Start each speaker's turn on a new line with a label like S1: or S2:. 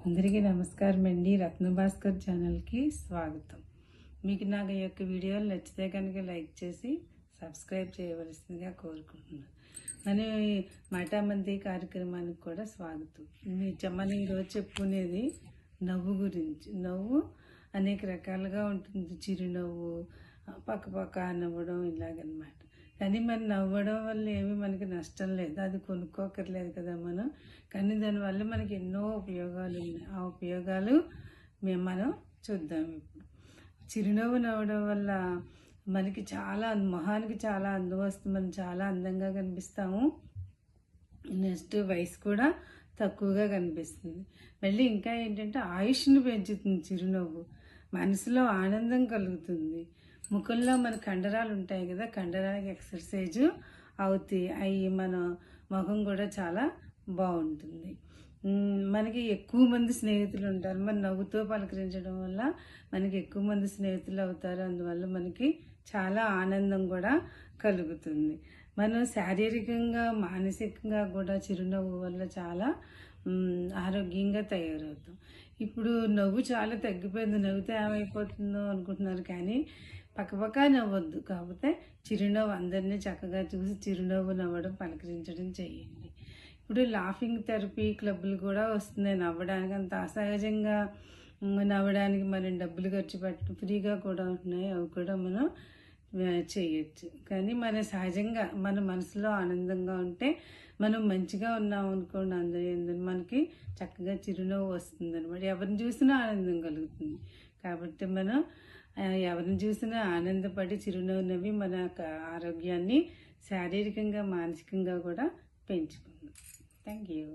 S1: అందరికీ నమస్కారం అండి. రత్నభాస్కర్ ఛానల్కి స్వాగతం. మీకు నాకు ఈ యొక్క వీడియోలు నచ్చితే కనుక లైక్ చేసి సబ్స్క్రైబ్ చేయవలసిందిగా కోరుకుంటున్నాను. మన మాటామంతి కార్యక్రమానికి కూడా స్వాగతం. మనం ఈరోజు చెప్పుకునేది నవ్వు గురించి. నవ్వు అనేక రకాలుగా ఉంటుంది. చిరునవ్వు, పక్క నవ్వడం ఇలాగనమాట. కానీ మరి నవ్వడం వల్ల ఏమి మనకి నష్టం లేదు, అది కొనుక్కోకర్లేదు కదా మనం. కానీ దానివల్ల మనకి ఎన్నో ఉపయోగాలు ఉన్నాయి. ఆ ఉపయోగాలు మనం చూద్దాం ఇప్పుడు. చిరునవ్వు నవ్వడం వల్ల మనకి చాలా మొహానికి చాలా అందం వస్తుంది. మనం చాలా అందంగా కనిపిస్తాము. నెక్స్ట్ వయసు కూడా తక్కువగా కనిపిస్తుంది. మళ్ళీ ఇంకా ఏంటంటే ఆయుష్ని పెంచుతుంది చిరునవ్వు. మనసులో ఆనందం కలుగుతుంది. ముఖంలో మన కండరాలు ఉంటాయి కదా, కండరాలకి ఎక్సర్సైజ్ అవుతాయి. అవి మన ముఖం కూడా చాలా బాగుంటుంది. మనకి ఎక్కువ మంది స్నేహితులు ఉంటారు. మన నవ్వుతో పలకరించడం వల్ల మనకి ఎక్కువ మంది స్నేహితులు అవుతారు. అందువల్ల మనకి చాలా ఆనందం కూడా కలుగుతుంది. మనం శారీరకంగా మానసికంగా కూడా చిరునవ్వు వల్ల చాలా ఆరోగ్యంగా తయారవుతాం. ఇప్పుడు నవ్వు చాలా తగ్గిపోయింది. నవ్వుతే ఏమైపోతుందో అనుకుంటున్నారు, కానీ పక్కపక్క నవ్వద్దు. కాకపోతే చిరునవ్వు అందరినీ చక్కగా చూసి చిరునవ్వు నవ్వడం, పలకరించడం చేయండి. ఇప్పుడు లాఫింగ్ థెరపీ క్లబ్బులు కూడా వస్తున్నాయి నవ్వడానికి. అంత అసహజంగా నవ్వడానికి మనం డబ్బులు ఖర్చు పెట్టడం ఫ్రీగా కూడా ఉంటున్నాయి. అవి కూడా మనం చేయొచ్చు. కానీ మన సహజంగా మన మనసులో ఆనందంగా ఉంటే, మనం మంచిగా ఉన్నాం అనుకోండి, అందరూ మనకి చక్కగా చిరునవ్వు వస్తుంది అనమాట. ఎవరిని చూసినా ఆనందం కలుగుతుంది. కాబట్టి మనం ఎవరిని చూసినా ఆనందపడి చిరునవ్వు నవ్వి మన ఆరోగ్యాన్ని శారీరకంగా మానసికంగా కూడా పెంచుకుందాం. Thank you.